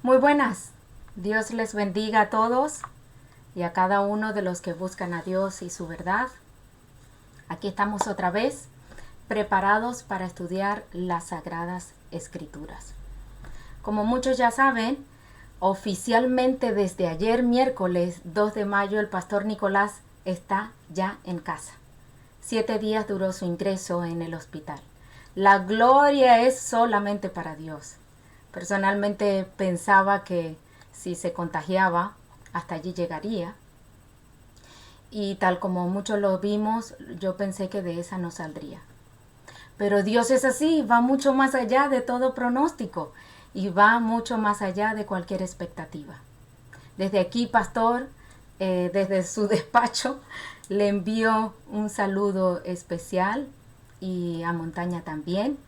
Muy buenas. Dios les bendiga a todos y a cada uno de los que buscan a Dios y su verdad. Aquí estamos otra vez, preparados para estudiar las Sagradas Escrituras. Como muchos ya saben, oficialmente desde ayer miércoles 2 de mayo el pastor Nicolás está ya en casa. 7 días duró su ingreso en el hospital. La gloria es solamente para Dios. Personalmente pensaba que si se contagiaba, hasta allí llegaría. Y tal como muchos lo vimos, yo pensé que de esa no saldría. Pero Dios es así, va mucho más allá de todo pronóstico y va mucho más allá de cualquier expectativa. Desde aquí, pastor, desde su despacho, le envío un saludo especial y a Montaña también.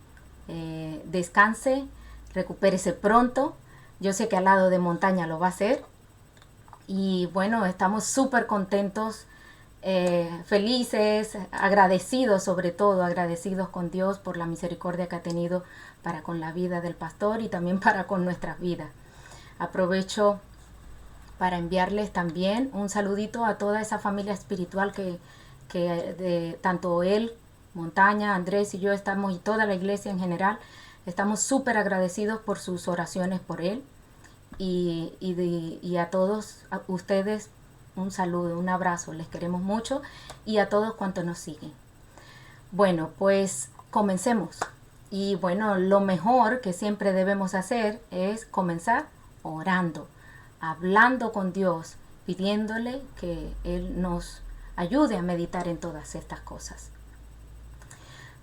Descanse, recupérese pronto. Yo sé que al lado de Montaña lo va a hacer. Y bueno, estamos súper contentos, felices, agradecidos sobre todo, agradecidos con Dios por la misericordia que ha tenido para con la vida del pastor y también para con nuestras vidas. Aprovecho para enviarles también un saludito a toda esa familia espiritual que tanto él, Montaña, Andrés y yo estamos, y toda la iglesia en general, estamos súper agradecidos por sus oraciones por él. Y a todos a ustedes un saludo, un abrazo, les queremos mucho y a todos cuantos nos siguen. Bueno, pues comencemos. Y bueno, lo mejor que siempre debemos hacer es comenzar orando, hablando con Dios, pidiéndole que Él nos ayude a meditar en todas estas cosas.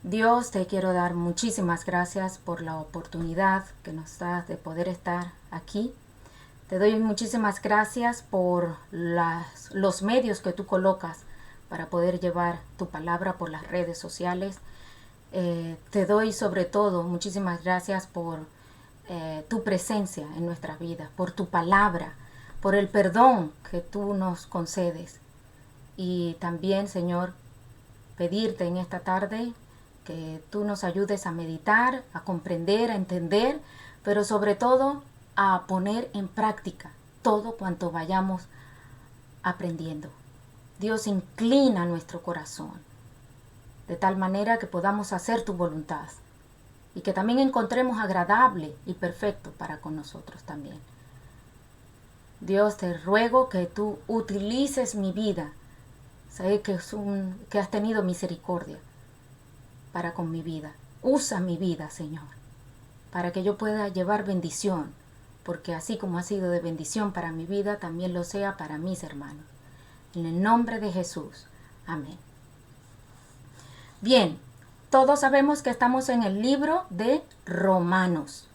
Dios, te quiero dar muchísimas gracias por la oportunidad que nos das de poder estar aquí. Te doy muchísimas gracias por los medios que tú colocas para poder llevar tu palabra por las redes sociales. Te doy sobre todo muchísimas gracias por tu presencia en nuestras vidas, por tu palabra, por el perdón que tú nos concedes. Y también, Señor, pedirte en esta tarde que tú nos ayudes a meditar, a comprender, a entender, pero sobre todo a poner en práctica todo cuanto vayamos aprendiendo. Dios, inclina nuestro corazón de tal manera que podamos hacer tu voluntad y que también encontremos agradable y perfecto para con nosotros también. Dios, te ruego que tú utilices mi vida. Sé que has tenido misericordia para con mi vida. Usa mi vida, Señor, para que yo pueda llevar bendición, porque así como ha sido de bendición para mi vida, también lo sea para mis hermanos. En el nombre de Jesús. Amén. Bien, todos sabemos que estamos en el libro de Romanos.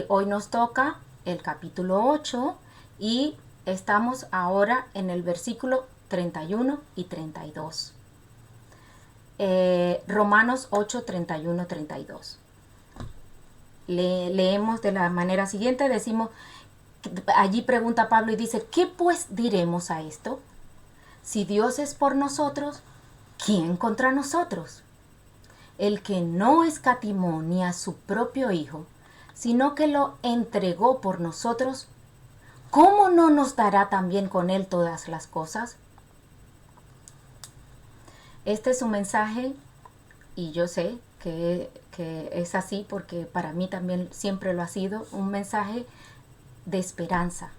Hoy nos toca el capítulo 8 y estamos ahora en el versículo 31 y 32. Romanos 8, 31, 32. Leemos de la manera siguiente, decimos, allí pregunta Pablo y dice, ¿qué pues diremos a esto? Si Dios es por nosotros, ¿quién contra nosotros? El que no escatimó ni a su propio Hijo, sino que lo entregó por nosotros, ¿cómo no nos dará también con él todas las cosas? Este es un mensaje, y yo sé que es así porque para mí también siempre lo ha sido, un mensaje de esperanza.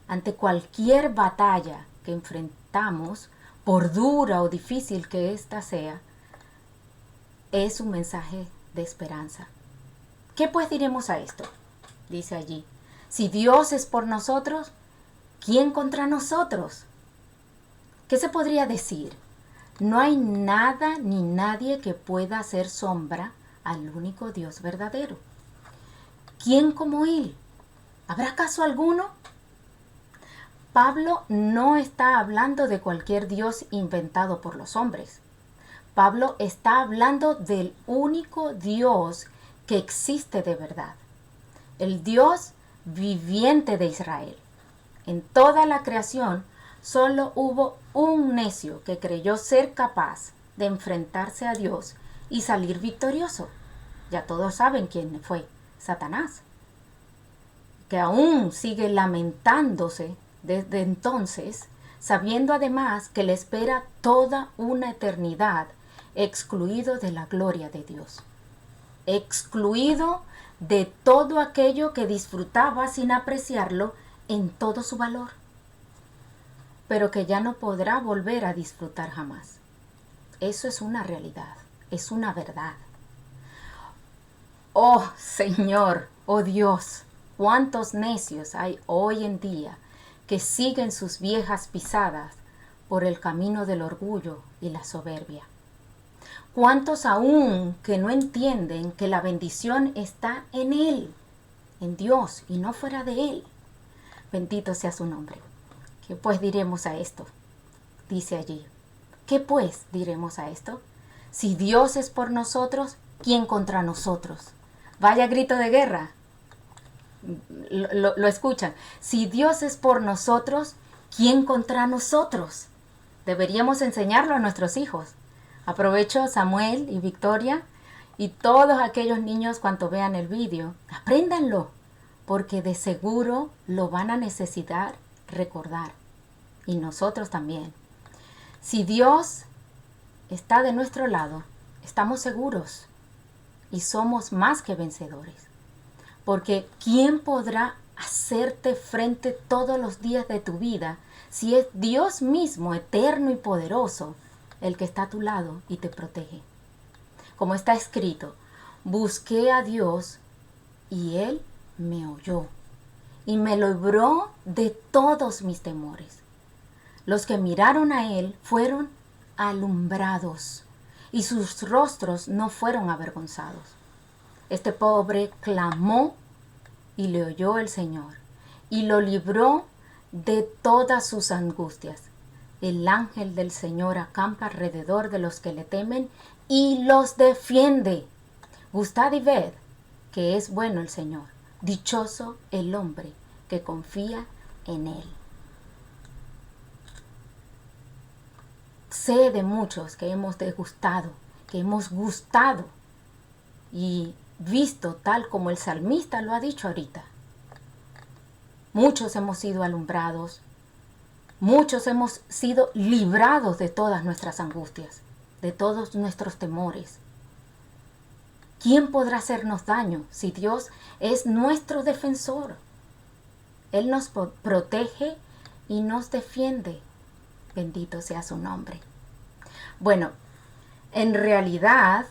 Ante cualquier batalla que enfrentamos, por dura o difícil que ésta sea, es un mensaje de esperanza. ¿Qué pues diremos a esto? Dice allí, si Dios es por nosotros, ¿quién contra nosotros? ¿Qué se podría decir? No hay nada ni nadie que pueda hacer sombra al único Dios verdadero. ¿Quién como Él? ¿Habrá caso alguno? Pablo no está hablando de cualquier Dios inventado por los hombres. Pablo está hablando del único Dios que existe de verdad. El Dios viviente de Israel. En toda la creación solo hubo un necio que creyó ser capaz de enfrentarse a Dios y salir victorioso. Ya todos saben quién fue, Satanás. que aún sigue lamentándose desde entonces, sabiendo además que le espera toda una eternidad excluido de la gloria de Dios, excluido de todo aquello que disfrutaba sin apreciarlo en todo su valor, pero que ya no podrá volver a disfrutar jamás. Eso es una realidad, es una verdad. Oh Señor, oh Dios, cuántos necios hay hoy en día que siguen sus viejas pisadas por el camino del orgullo y la soberbia. Cuántos aún que no entienden que la bendición está en Él, en Dios y no fuera de Él. Bendito sea su nombre. ¿Qué pues diremos a esto? Dice allí. ¿Qué pues diremos a esto? Si Dios es por nosotros, ¿quién contra nosotros? Vaya grito de guerra. Lo escuchan. Si Dios es por nosotros, ¿quién contra nosotros? Deberíamos enseñarlo a nuestros hijos. Aprovecho Samuel y Victoria y todos aquellos niños cuando vean el vídeo. Apréndanlo, porque de seguro lo van a necesitar recordar. Y nosotros también. Si Dios está de nuestro lado, estamos seguros y somos más que vencedores. Porque ¿quién podrá hacerte frente todos los días de tu vida si es Dios mismo, eterno y poderoso, el que está a tu lado y te protege? Como está escrito, busqué a Dios y Él me oyó y me libró de todos mis temores. Los que miraron a Él fueron alumbrados y sus rostros no fueron avergonzados. Este pobre clamó y le oyó el Señor y lo libró de todas sus angustias. El ángel del Señor acampa alrededor de los que le temen y los defiende. Gustad y ved que es bueno el Señor. Dichoso el hombre que confía en Él. Sé de muchos que hemos degustado, que hemos gustado y visto tal como el salmista lo ha dicho ahorita. Muchos hemos sido alumbrados, muchos hemos sido librados de todas nuestras angustias, de todos nuestros temores. ¿Quién podrá hacernos daño si Dios es nuestro defensor? Él nos protege y nos defiende. Bendito sea su nombre. Bueno, en realidad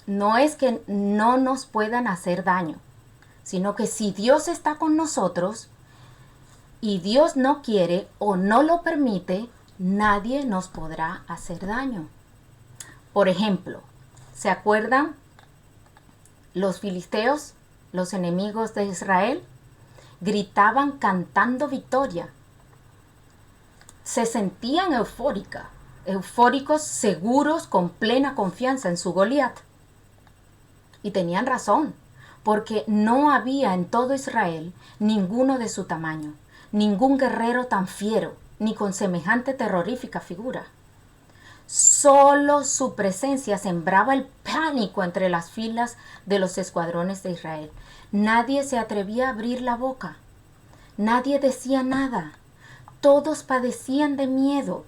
no es que no nos puedan hacer daño, sino que si Dios está con nosotros y Dios no quiere o no lo permite, nadie nos podrá hacer daño. Por ejemplo, ¿se acuerdan los filisteos, los enemigos de Israel? Gritaban cantando victoria. Se sentían eufóricos, seguros, con plena confianza en su Goliat. Y tenían razón, porque no había en todo Israel ninguno de su tamaño, ningún guerrero tan fiero, ni con semejante terrorífica figura. Solo su presencia sembraba el pánico entre las filas de los escuadrones de Israel. Nadie se atrevía a abrir la boca. Nadie decía nada. Todos padecían de miedo,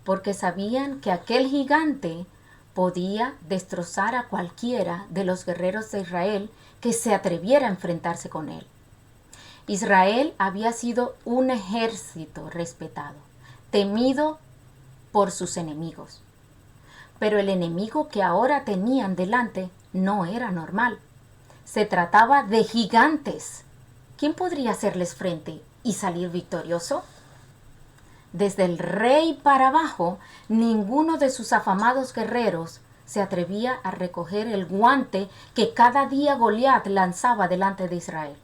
porque sabían que aquel gigante podía destrozar a cualquiera de los guerreros de Israel que se atreviera a enfrentarse con él. Israel había sido un ejército respetado, temido por sus enemigos. Pero el enemigo que ahora tenían delante no era normal. Se trataba de gigantes. ¿Quién podría hacerles frente y salir victorioso? Desde el rey para abajo, ninguno de sus afamados guerreros se atrevía a recoger el guante que cada día Goliat lanzaba delante de Israel.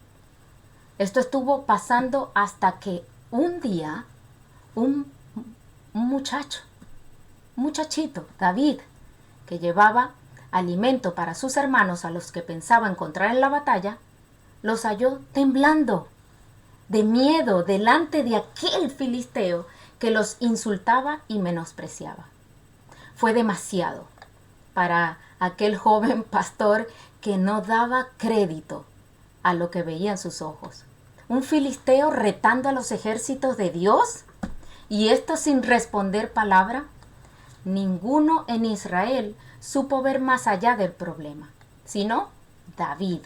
Esto estuvo pasando hasta que un día un muchachito, David, que llevaba alimento para sus hermanos a los que pensaba encontrar en la batalla, los halló temblando de miedo delante de aquel filisteo que los insultaba y menospreciaba. Fue demasiado para aquel joven pastor que no daba crédito a lo que veían sus ojos. Un filisteo retando a los ejércitos de Dios, y esto sin responder palabra. Ninguno en Israel supo ver más allá del problema, sino David,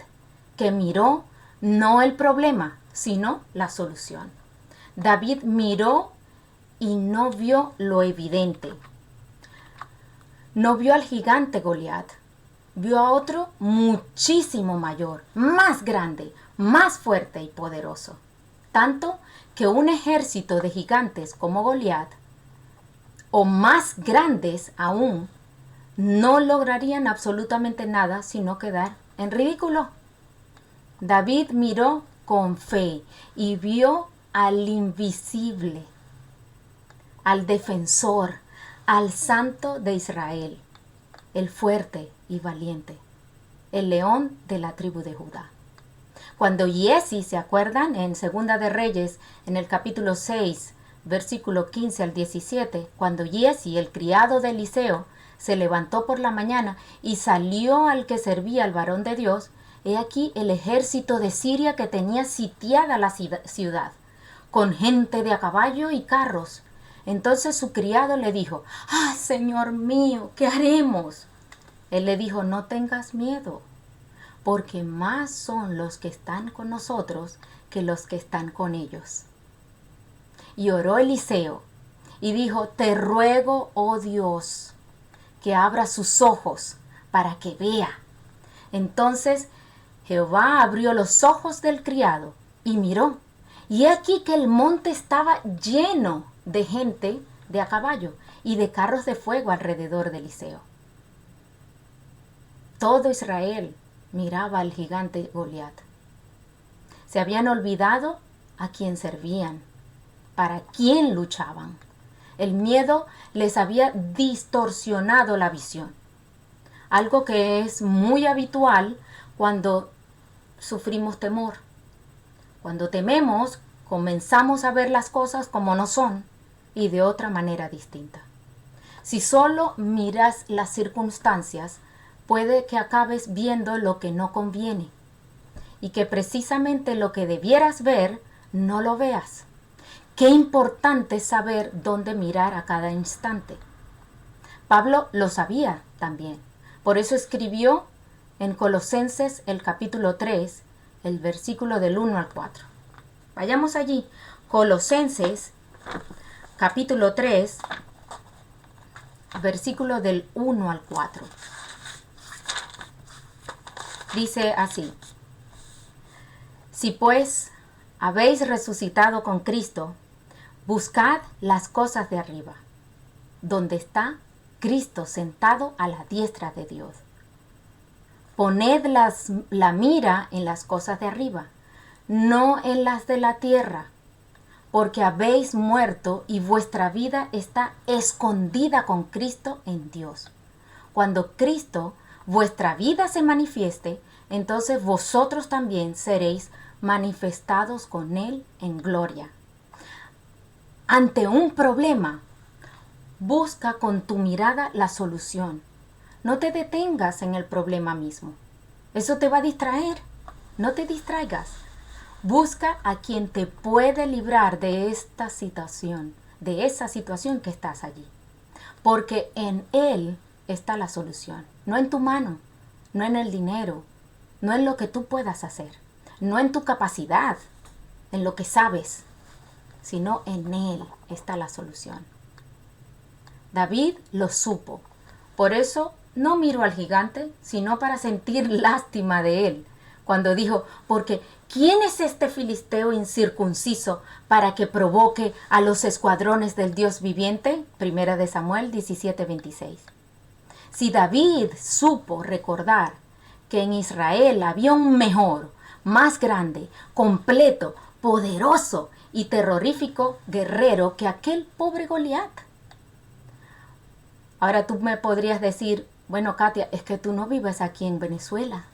que miró no el problema, sino la solución. David miró y no vio lo evidente. No vio al gigante Goliat, vio a otro muchísimo mayor, más grande, más fuerte y poderoso. Tanto que un ejército de gigantes como Goliat, o más grandes aún, no lograrían absolutamente nada sino quedar en ridículo. David miró con fe y vio al invisible, al defensor, al Santo de Israel, el fuerte y valiente, el león de la tribu de Judá. Cuando Giezi, ¿se acuerdan? En Segunda de Reyes, en el capítulo 6, versículo 15 al 17, cuando Giezi, el criado de Eliseo, se levantó por la mañana y salió al que servía al varón de Dios, he aquí el ejército de Siria que tenía sitiada la ciudad, con gente de a caballo y carros. Entonces su criado le dijo, ¡ah, Señor mío! ¿Qué haremos? Él le dijo, no tengas miedo, porque más son los que están con nosotros que los que están con ellos. Y oró Eliseo y dijo, te ruego, oh Dios, que abra sus ojos para que vea. Entonces Jehová abrió los ojos del criado y miró, y aquí que el monte estaba lleno de gente de a caballo y de carros de fuego alrededor de Eliseo. Todo Israel miraba al gigante Goliat. Se habían olvidado a quién servían, para quién luchaban. El miedo les había distorsionado la visión, algo que es muy habitual cuando sufrimos temor. Cuando tememos, comenzamos a ver las cosas como no son y de otra manera distinta. Si solo miras las circunstancias, puede que acabes viendo lo que no conviene y que precisamente lo que debieras ver no lo veas. Qué importante es saber dónde mirar a cada instante. Pablo lo sabía también. Por eso escribió en Colosenses el capítulo 3, el versículo del 1 al 4. Vayamos allí. Colosenses capítulo 3, versículo del 1 al 4. Dice así: si pues habéis resucitado con Cristo, buscad las cosas de arriba, donde está Cristo sentado a la diestra de Dios. Poned la mira en las cosas de arriba, no en las de la tierra, porque habéis muerto y vuestra vida está escondida con Cristo en Dios. Cuando Cristo, vuestra vida, se manifieste, entonces vosotros también seréis manifestados con Él en gloria. Ante un problema, busca con tu mirada la solución. No te detengas en el problema mismo. Eso te va a distraer. No te distraigas. Busca a quien te puede librar de esta situación, de esa situación que estás allí. Porque en Él está la solución. No en tu mano, no en el dinero, no en lo que tú puedas hacer, no en tu capacidad, en lo que sabes, sino en Él está la solución. David lo supo. Por eso no miró al gigante, sino para sentir lástima de él. Cuando dijo, porque ¿quién es este filisteo incircunciso para que provoque a los escuadrones del Dios viviente? Primera de Samuel 17:26. Si David supo recordar que en Israel había un mejor, más grande, completo, poderoso y terrorífico guerrero que aquel pobre Goliat. Ahora tú me podrías decir, bueno, Katia, es que tú no vives aquí en Venezuela,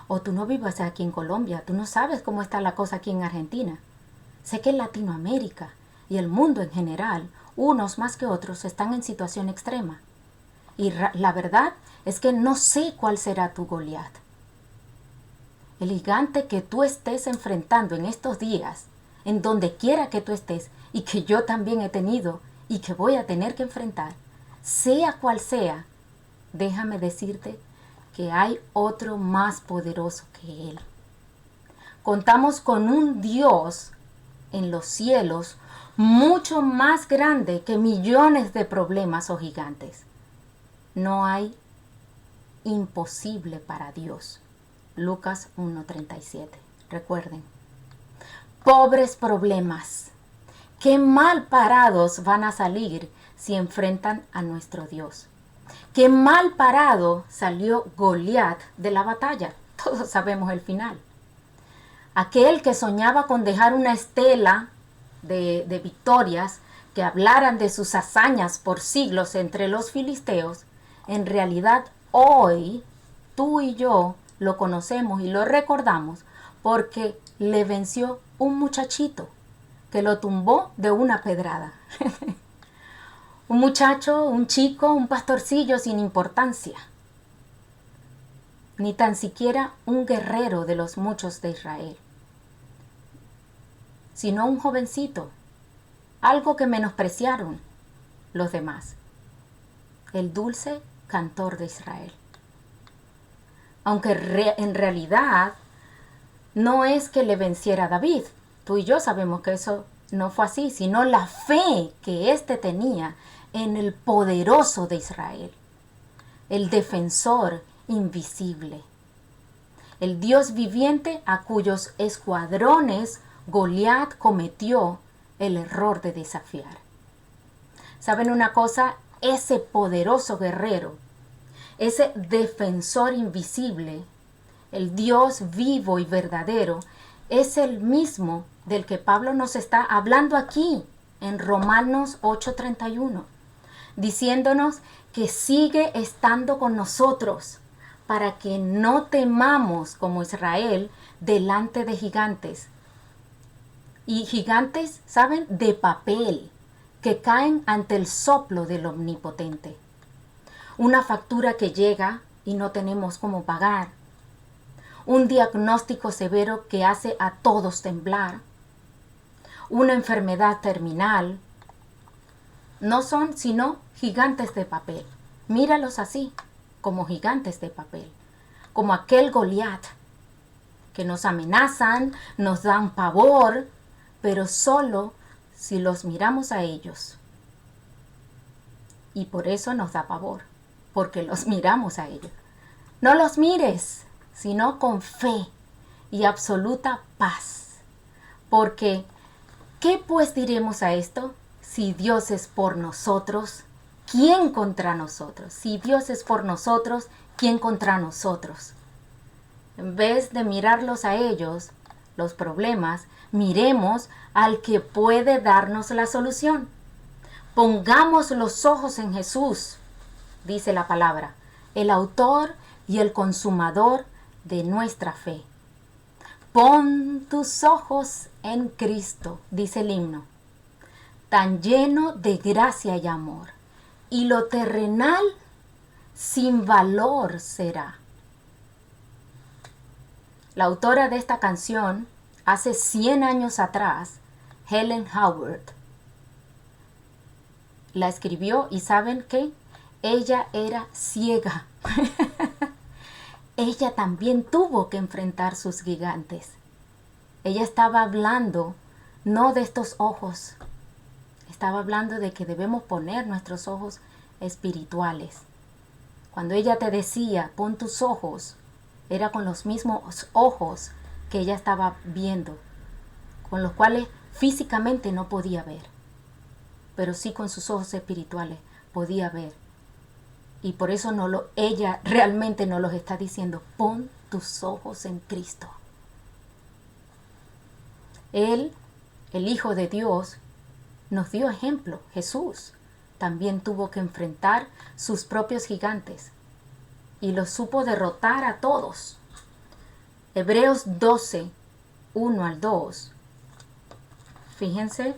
o tú no vives aquí en Colombia, tú no sabes cómo está la cosa aquí en Argentina. Sé que en Latinoamérica y el mundo en general, unos más que otros están en situación extrema. Y la verdad es que no sé cuál será tu Goliat. el gigante que tú estés enfrentando en estos días, en donde quiera que tú estés, y que yo también he tenido y que voy a tener que enfrentar, sea cual sea, déjame decirte que hay otro más poderoso que Él. Contamos con un Dios en los cielos mucho más grande que millones de problemas o gigantes. No hay imposible para Dios. Lucas 1:37. Recuerden. Pobres problemas. Qué mal parados van a salir si enfrentan a nuestro Dios. Qué mal parado salió Goliat de la batalla. Todos sabemos el final. Aquel que soñaba con dejar una estela de victorias que hablaran de sus hazañas por siglos entre los filisteos, en realidad hoy tú y yo lo conocemos y lo recordamos porque le venció un muchachito que lo tumbó de una pedrada. Un muchacho, un chico, un pastorcillo sin importancia. Ni tan siquiera un guerrero de los muchos de Israel, sino un jovencito, algo que menospreciaron los demás, el dulce cantor de Israel. Aunque en realidad no es que le venciera a David, tú y yo sabemos que eso no fue así, sino la fe que éste tenía en el poderoso de Israel, el defensor invisible, el Dios viviente a cuyos escuadrones Goliat cometió el error de desafiar. ¿Saben una cosa? Ese poderoso guerrero, ese defensor invisible, el Dios vivo y verdadero, es el mismo del que Pablo nos está hablando aquí en Romanos 8:31, diciéndonos que sigue estando con nosotros para que no temamos como Israel delante de gigantes. Y gigantes, ¿saben? De papel, que caen ante el soplo del Omnipotente. Una factura que llega y no tenemos cómo pagar. Un diagnóstico severo que hace a todos temblar. Una enfermedad terminal. No son sino gigantes de papel. Míralos así, como gigantes de papel. Como aquel Goliat, que nos amenazan, nos dan pavor, pero solo si los miramos a ellos. Y por eso nos da pavor, porque los miramos a ellos. No los mires, sino con fe y absoluta paz. Porque, ¿qué pues diremos a esto? Si Dios es por nosotros, ¿quién contra nosotros? Si Dios es por nosotros, ¿quién contra nosotros? En vez de mirarlos a ellos, los problemas, miremos al que puede darnos la solución. Pongamos los ojos en Jesús, dice la palabra, el autor y el consumador de nuestra fe. Pon tus ojos en Cristo, dice el himno, tan lleno de gracia y amor, y lo terrenal sin valor será. La autora de esta canción, hace 100 años atrás, Helen Howard, la escribió y ¿saben qué? Ella era ciega. Ella también tuvo que enfrentar sus gigantes. Ella estaba hablando no de estos ojos, estaba hablando de que debemos poner nuestros ojos espirituales. Cuando ella te decía, pon tus ojos, era con los mismos ojos que ella estaba viendo, con los cuales físicamente no podía ver, pero sí con sus ojos espirituales podía ver. Y por eso ella realmente no los está diciendo, pon tus ojos en Cristo. Él, el Hijo de Dios, nos dio ejemplo. Jesús también tuvo que enfrentar sus propios gigantes y los supo derrotar a todos. Hebreos 12, 1 al 2. Fíjense,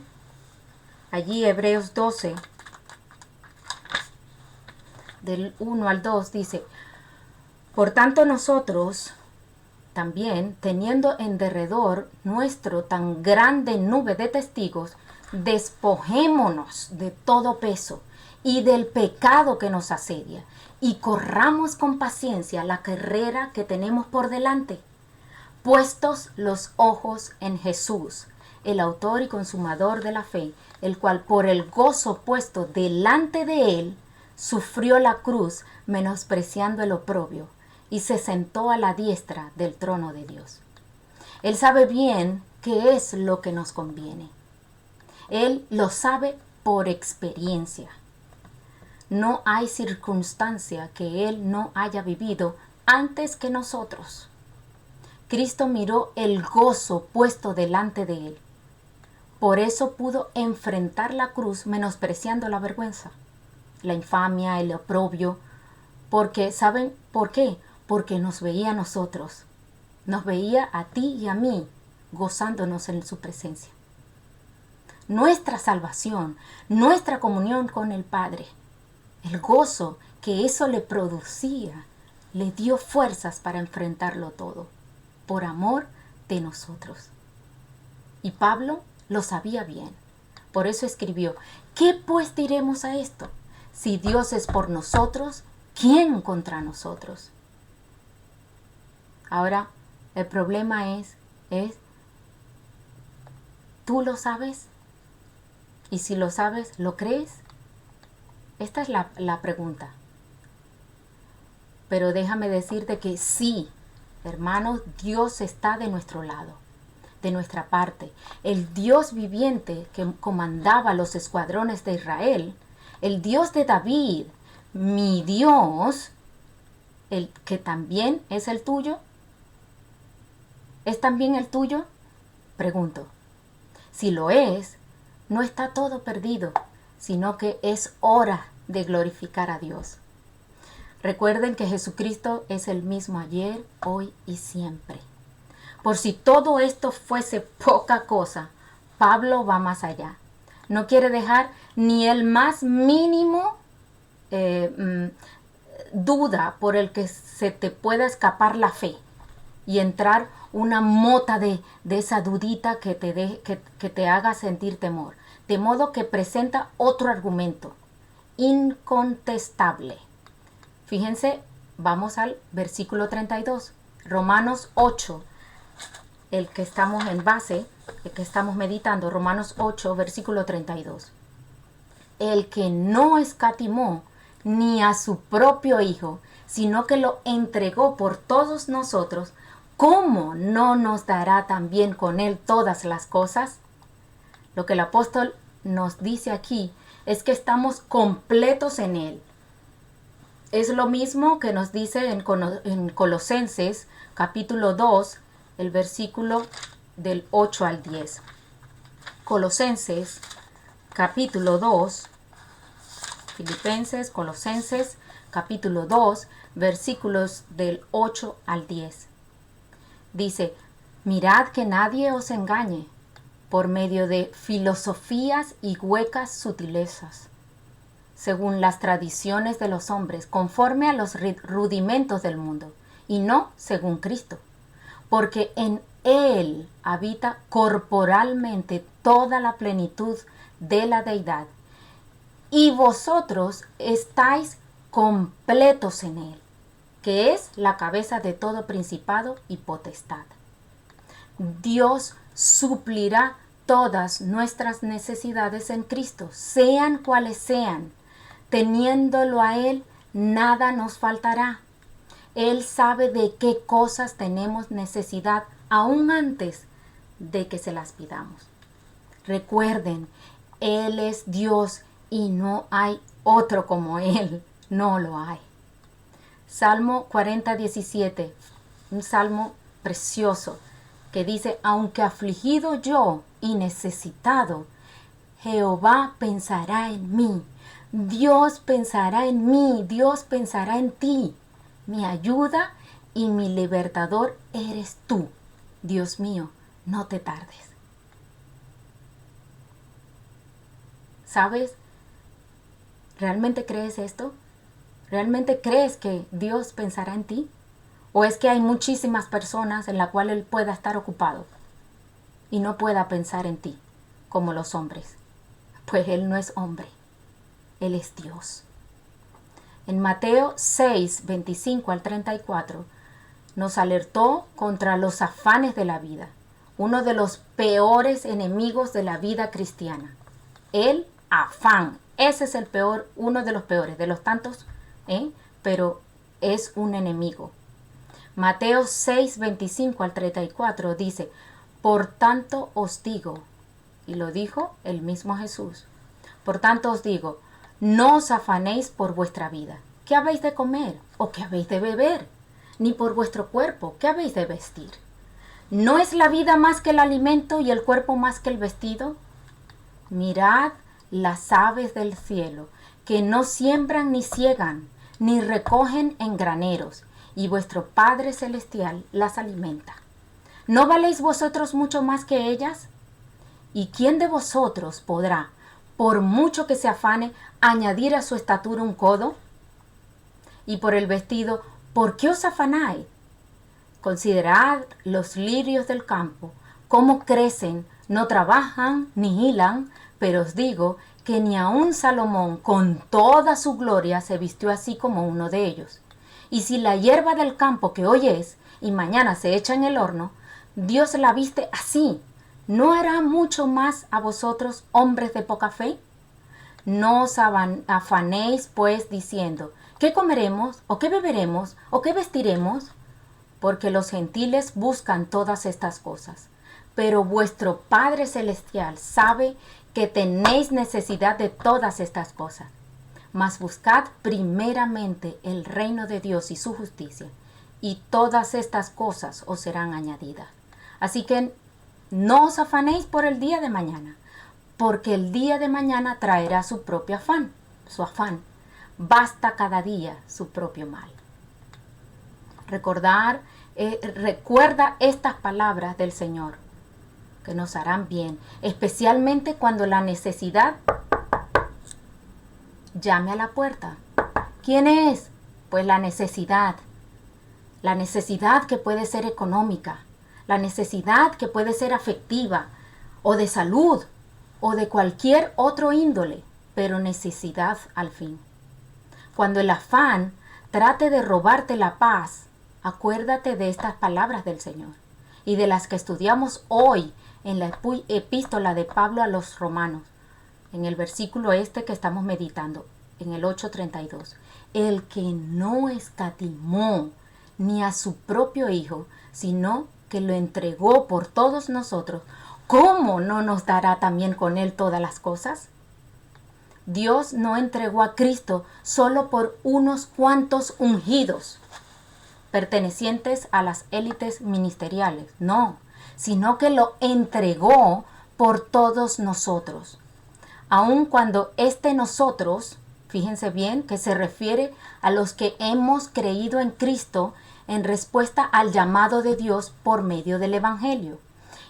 allí Hebreos 12, del 1 al 2 dice, por tanto nosotros, también, teniendo en derredor nuestro tan grande nube de testigos, despojémonos de todo peso y del pecado que nos asedia, y corramos con paciencia la carrera que tenemos por delante, puestos los ojos en Jesús, el autor y consumador de la fe, el cual por el gozo puesto delante de él, sufrió la cruz, menospreciando el oprobio, y se sentó a la diestra del trono de Dios. Él sabe bien qué es lo que nos conviene. Él lo sabe por experiencia. No hay circunstancia que Él no haya vivido antes que nosotros. Cristo miró el gozo puesto delante de Él. Por eso pudo enfrentar la cruz menospreciando la vergüenza, la infamia, el oprobio. Porque, ¿saben por qué? Porque nos veía a nosotros. Nos veía a ti y a mí gozándonos en su presencia. Nuestra salvación, nuestra comunión con el Padre, el gozo que eso le producía, le dio fuerzas para enfrentarlo todo, por amor de nosotros. Y Pablo lo sabía bien. Por eso escribió: ¿qué pues diremos a esto? Si Dios es por nosotros, ¿quién contra nosotros? Ahora, el problema es, ¿tú lo sabes? Y si lo sabes, ¿lo crees? Esta es la pregunta. Pero déjame decirte que sí, hermanos, Dios está de nuestro lado, de nuestra parte. El Dios viviente que comandaba los escuadrones de Israel, el Dios de David, mi Dios, el que también es el tuyo, ¿es también el tuyo? Pregunto. Si lo es, no está todo perdido, sino que es hora de glorificar a Dios. Recuerden que Jesucristo es el mismo ayer, hoy y siempre. Por si todo esto fuese poca cosa, Pablo va más allá. No quiere dejar ni el más mínimo duda por el que se te pueda escapar la fe y entrar una mota de esa dudita que te haga sentir temor. De modo que presenta otro argumento incontestable. Fíjense, vamos al versículo 32, Romanos 8, el que estamos en base, el que estamos meditando, Romanos 8, versículo 32. El que no escatimó ni a su propio Hijo, sino que lo entregó por todos nosotros, ¿cómo no nos dará también con él todas las cosas? Lo que el apóstol nos dice aquí es que estamos completos en él. Es lo mismo que nos dice en Colosenses capítulo 2, el versículo del 8 al 10. Colosenses capítulo 2, Filipenses, Colosenses capítulo 2, versículos del 8 al 10. Dice: mirad que nadie os engañe por medio de filosofías y huecas sutilezas, según las tradiciones de los hombres, conforme a los rudimentos del mundo, y no según Cristo, porque en Él habita corporalmente toda la plenitud de la deidad, y vosotros estáis completos en Él, que es la cabeza de todo principado y potestad. Dios suplirá todas nuestras necesidades en Cristo, sean cuales sean. Teniéndolo a Él, nada nos faltará. Él sabe de qué cosas tenemos necesidad aún antes de que se las pidamos. Recuerden, Él es Dios y no hay otro como Él. No lo hay. Salmo 40, 17, un salmo precioso que dice: aunque afligido yo y necesitado, Jehová pensará en mí. Dios pensará en mí, Dios pensará en ti. Mi ayuda y mi libertador eres tú. Dios mío, no te tardes. ¿Sabes? ¿Realmente crees esto? ¿Realmente crees que Dios pensará en ti? ¿O es que hay muchísimas personas en las cuales Él pueda estar ocupado y no pueda pensar en ti como los hombres? Pues Él no es hombre, Él es Dios. En Mateo 6, 25 al 34, nos alertó contra los afanes de la vida, uno de los peores enemigos de la vida cristiana. El afán, ese es el peor, uno de los peores, de los tantos, pero es un enemigo. Mateo 6, 25 al 34 dice, por tanto os digo, y lo dijo el mismo Jesús, por tanto os digo, no os afanéis por vuestra vida, ¿qué habéis de comer o qué habéis de beber? Ni por vuestro cuerpo, ¿qué habéis de vestir? ¿No es la vida más que el alimento y el cuerpo más que el vestido? Mirad las aves del cielo, que no siembran ni siegan, ni recogen en graneros, y vuestro Padre Celestial las alimenta. ¿No valéis vosotros mucho más que ellas? ¿Y quién de vosotros podrá, por mucho que se afane, añadir a su estatura un codo? Y por el vestido, ¿por qué os afanáis? Considerad los lirios del campo, cómo crecen, no trabajan ni hilan, pero os digo que ni aun Salomón con toda su gloria se vistió así como uno de ellos. Y si la hierba del campo que hoy es y mañana se echa en el horno, Dios la viste así, ¿no hará mucho más a vosotros, hombres de poca fe? No os afanéis pues diciendo, ¿qué comeremos o qué beberemos o qué vestiremos? Porque los gentiles buscan todas estas cosas. Pero vuestro Padre Celestial sabe que tenéis necesidad de todas estas cosas. Mas buscad primeramente el reino de Dios y su justicia, y todas estas cosas os serán añadidas. Así que no os afanéis por el día de mañana, porque el día de mañana traerá su propio afán, su afán. Basta cada día su propio mal. Recuerda estas palabras del Señor, que nos harán bien, especialmente cuando la necesidad llame a la puerta. ¿Quién es? Pues la necesidad que puede ser económica, la necesidad que puede ser afectiva, o de salud, o de cualquier otro índole, pero necesidad al fin. Cuando el afán trate de robarte la paz, acuérdate de estas palabras del Señor y de las que estudiamos hoy en la epístola de Pablo a los Romanos, en el versículo que estamos meditando, en el 8:32. El que no escatimó ni a su propio Hijo, sino que lo entregó por todos nosotros, ¿cómo no nos dará también con Él todas las cosas? Dios no entregó a Cristo solo por unos cuantos ungidos, pertenecientes a las élites ministeriales, no, sino que lo entregó por todos nosotros. Aun cuando nosotros, fíjense bien, que se refiere a los que hemos creído en Cristo en respuesta al llamado de Dios por medio del Evangelio.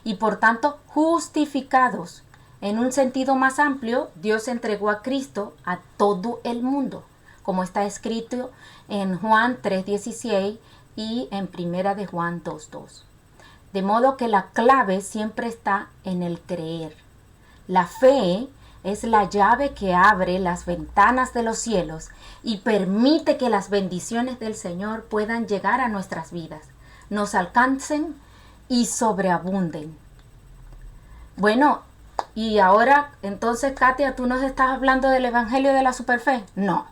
Y por tanto, justificados. En un sentido más amplio, Dios entregó a Cristo a todo el mundo, como está escrito en Juan 3:16 y en Primera de Juan 2:2. De modo que la clave siempre está en el creer. La fe es la llave que abre las ventanas de los cielos y permite que las bendiciones del Señor puedan llegar a nuestras vidas, nos alcancen y sobreabunden. Bueno, y ahora, entonces, Katia, ¿tú nos estás hablando del Evangelio de la Superfe? No,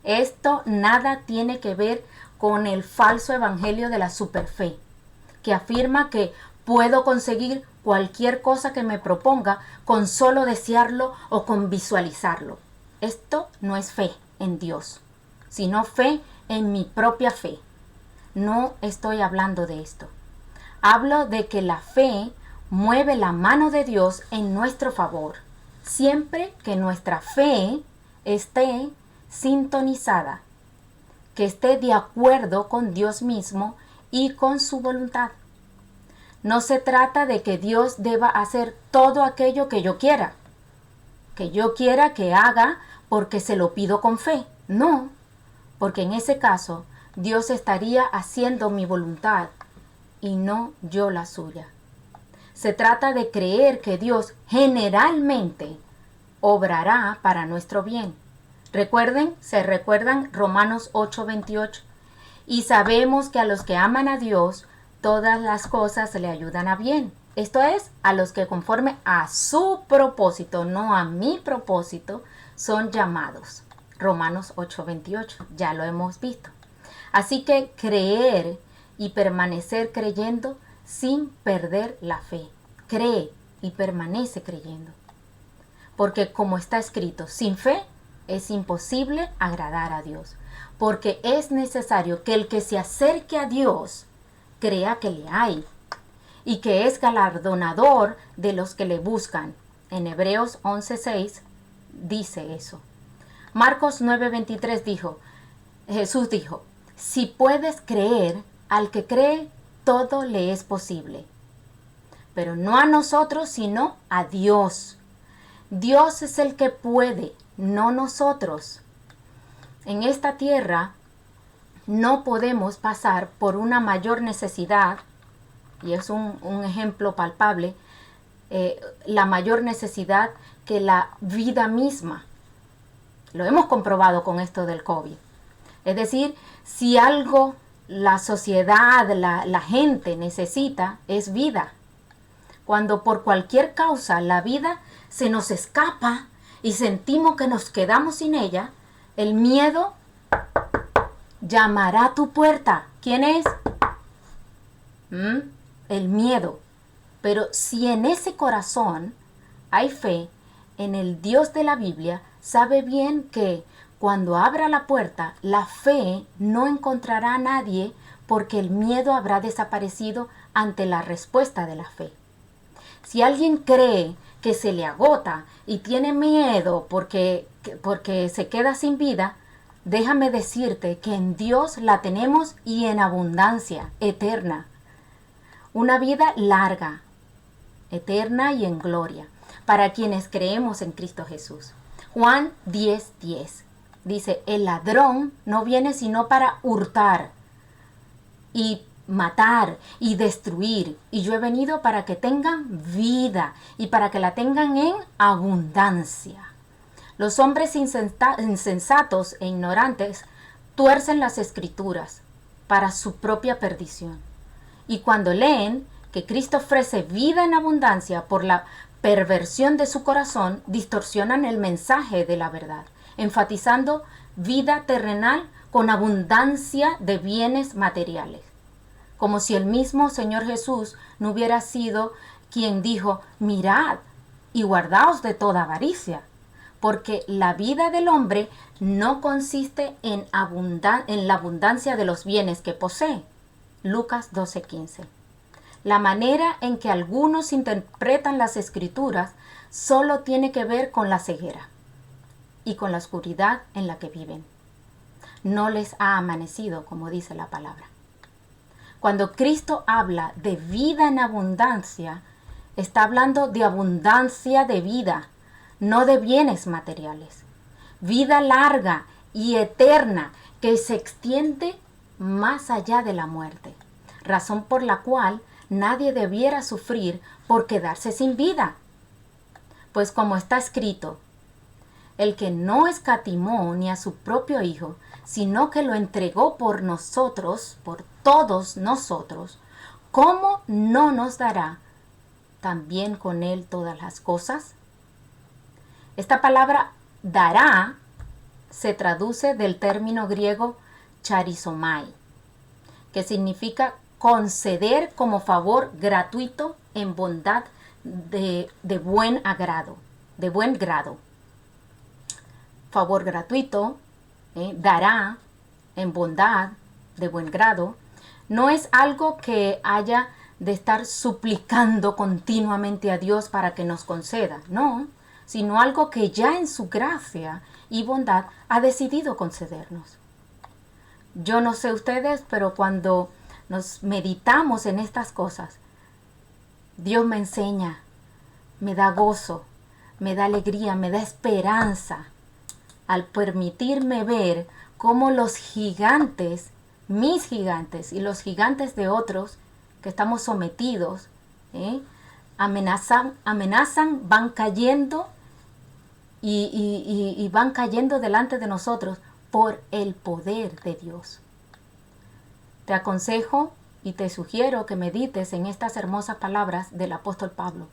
esto nada tiene que ver con el falso Evangelio de la Superfe, que afirma que puedo conseguir cualquier cosa que me proponga con solo desearlo o con visualizarlo. Esto no es fe en Dios, sino fe en mi propia fe. No estoy hablando de esto. Hablo de que la fe mueve la mano de Dios en nuestro favor, siempre que nuestra fe esté sintonizada, que esté de acuerdo con Dios mismo y con su voluntad. No se trata de que Dios deba hacer todo aquello que yo quiera que haga porque se lo pido con fe. No, porque en ese caso Dios estaría haciendo mi voluntad y no yo la suya. Se trata de creer que Dios generalmente obrará para nuestro bien. Se recuerdan Romanos 8:28. Y sabemos que a los que aman a Dios, todas las cosas le ayudan a bien. Esto es, a los que conforme a su propósito, no a mi propósito, son llamados. Romanos 8:28, ya lo hemos visto. Así que creer y permanecer creyendo sin perder la fe. Cree y permanece creyendo. Porque como está escrito, sin fe es imposible agradar a Dios. Porque es necesario que el que se acerque a Dios crea que le hay y que es galardonador de los que le buscan. En Hebreos 11:6 dice eso. Marcos 9:23 Jesús dijo, si puedes creer, al que cree, todo le es posible. Pero no a nosotros, sino a Dios. Dios es el que puede, no nosotros. En esta tierra no podemos pasar por una mayor necesidad, y es un ejemplo palpable, la mayor necesidad que la vida misma. Lo hemos comprobado con esto del COVID. Es decir, si algo la sociedad, la gente necesita, es vida. Cuando por cualquier causa la vida se nos escapa y sentimos que nos quedamos sin ella, el miedo llamará a tu puerta. ¿Quién es? El miedo. Pero si en ese corazón hay fe en el Dios de la Biblia, sabe bien que cuando abra la puerta, la fe no encontrará a nadie porque el miedo habrá desaparecido ante la respuesta de la fe. Si alguien cree que se le agota y tiene miedo porque se queda sin vida, déjame decirte que en Dios la tenemos y en abundancia, eterna. Una vida larga, eterna y en gloria, para quienes creemos en Cristo Jesús. Juan 10:10 dice, el ladrón no viene sino para hurtar y matar y destruir, y yo he venido para que tengan vida y para que la tengan en abundancia. Los hombres insensatos e ignorantes tuercen las escrituras para su propia perdición. Y cuando leen que Cristo ofrece vida en abundancia por la perversión de su corazón, distorsionan el mensaje de la verdad, enfatizando vida terrenal con abundancia de bienes materiales. Como si el mismo Señor Jesús no hubiera sido quien dijo, mirad y guardaos de toda avaricia, porque la vida del hombre no consiste en la abundancia de los bienes que posee. Lucas 12:15. La manera en que algunos interpretan las escrituras solo tiene que ver con la ceguera y con la oscuridad en la que viven. No les ha amanecido, como dice la palabra. Cuando Cristo habla de vida en abundancia, está hablando de abundancia de vida, no de bienes materiales. Vida larga y eterna que se extiende más allá de la muerte, razón por la cual nadie debiera sufrir por quedarse sin vida. Pues como está escrito, el que no escatimó ni a su propio Hijo, sino que lo entregó por nosotros, por todos nosotros, ¿cómo no nos dará también con él todas las cosas? Esta palabra dará se traduce del término griego charizomai, que significa conceder como favor gratuito en bondad de buen agrado, de buen grado. Favor gratuito, dará en bondad de buen grado, no es algo que haya de estar suplicando continuamente a Dios para que nos conceda, no, sino algo que ya en su gracia y bondad ha decidido concedernos. Yo no sé ustedes, pero cuando nos meditamos en estas cosas, Dios me enseña, me da gozo, me da alegría, me da esperanza al permitirme ver cómo los gigantes mis gigantes y los gigantes de otros que estamos sometidos, amenazan, van cayendo y van cayendo delante de nosotros por el poder de Dios. Te aconsejo y te sugiero que medites en estas hermosas palabras del apóstol Pablo.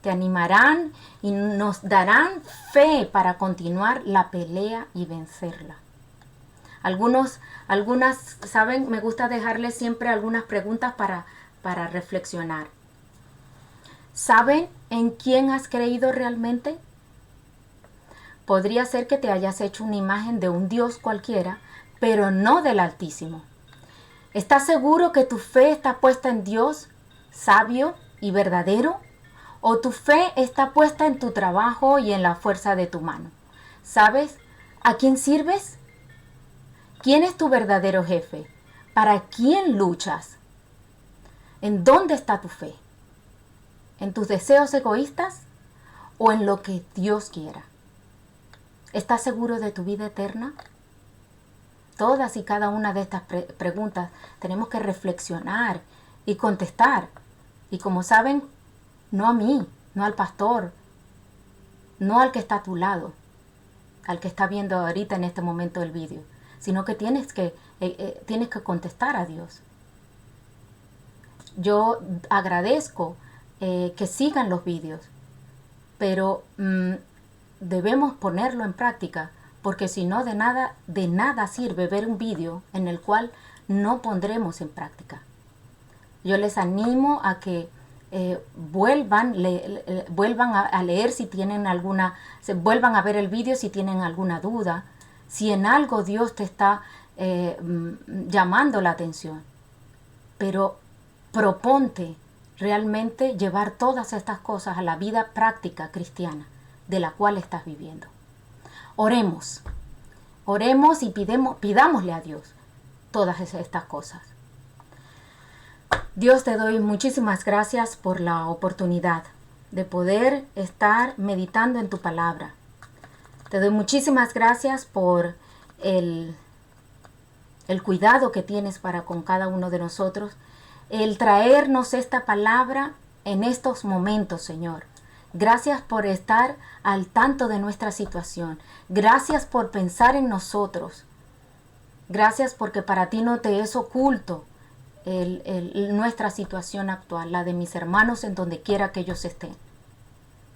Te animarán y nos darán fe para continuar la pelea y vencerla. Algunas, ¿saben? Me gusta dejarles siempre algunas preguntas para reflexionar. ¿Saben en quién has creído realmente? Podría ser que te hayas hecho una imagen de un Dios cualquiera, pero no del Altísimo. ¿Estás seguro que tu fe está puesta en Dios, sabio y verdadero? ¿O tu fe está puesta en tu trabajo y en la fuerza de tu mano? ¿Sabes a quién sirves? ¿Quién es tu verdadero jefe? ¿Para quién luchas? ¿En dónde está tu fe? ¿En tus deseos egoístas o en lo que Dios quiera? ¿Estás seguro de tu vida eterna? Todas y cada una de estas preguntas tenemos que reflexionar y contestar. Y como saben, no a mí, no al pastor, no al que está a tu lado, al que está viendo ahorita en este momento el vídeo, sino que tienes que contestar a Dios. Yo agradezco que sigan los vídeos, pero debemos ponerlo en práctica, porque si no, de nada sirve ver un vídeo en el cual no pondremos en práctica. Yo les animo a que vuelvan a leer si tienen vuelvan a ver el vídeo si tienen alguna duda, si en algo Dios te está llamando la atención. Pero proponte realmente llevar todas estas cosas a la vida práctica cristiana de la cual estás viviendo. Oremos y pidámosle a Dios todas estas cosas. Dios, te doy muchísimas gracias por la oportunidad de poder estar meditando en tu palabra. Te doy muchísimas gracias por el cuidado que tienes para con cada uno de nosotros, el traernos esta palabra en estos momentos, Señor. Gracias por estar al tanto de nuestra situación. Gracias por pensar en nosotros. Gracias porque para ti no te es oculto nuestra situación actual, la de mis hermanos en donde quiera que ellos estén.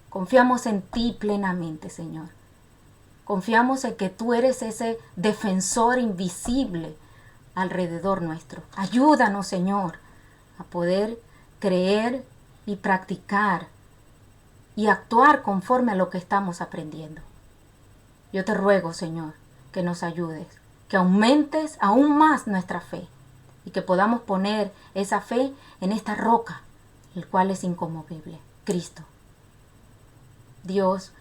Confiamos en ti plenamente, Señor. Confiamos en que tú eres ese defensor invisible alrededor nuestro. Ayúdanos, Señor, a poder creer y practicar y actuar conforme a lo que estamos aprendiendo. Yo te ruego, Señor, que nos ayudes, que aumentes aún más nuestra fe y que podamos poner esa fe en esta roca, el cual es inconmovible, Cristo. Dios,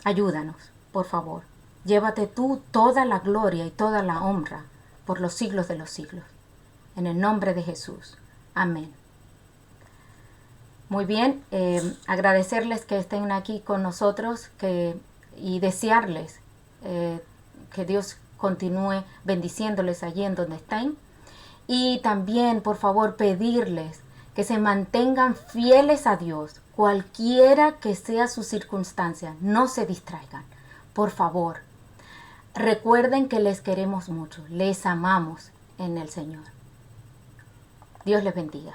ayúdanos, por favor. Llévate tú toda la gloria y toda la honra por los siglos de los siglos. En el nombre de Jesús. Amén. Muy bien, agradecerles que estén aquí con nosotros y desearles que Dios continúe bendiciéndoles allí en donde estén. Y también, por favor, pedirles que se mantengan fieles a Dios, cualquiera que sea su circunstancia. No se distraigan, por favor. Recuerden que les queremos mucho, les amamos en el Señor. Dios les bendiga.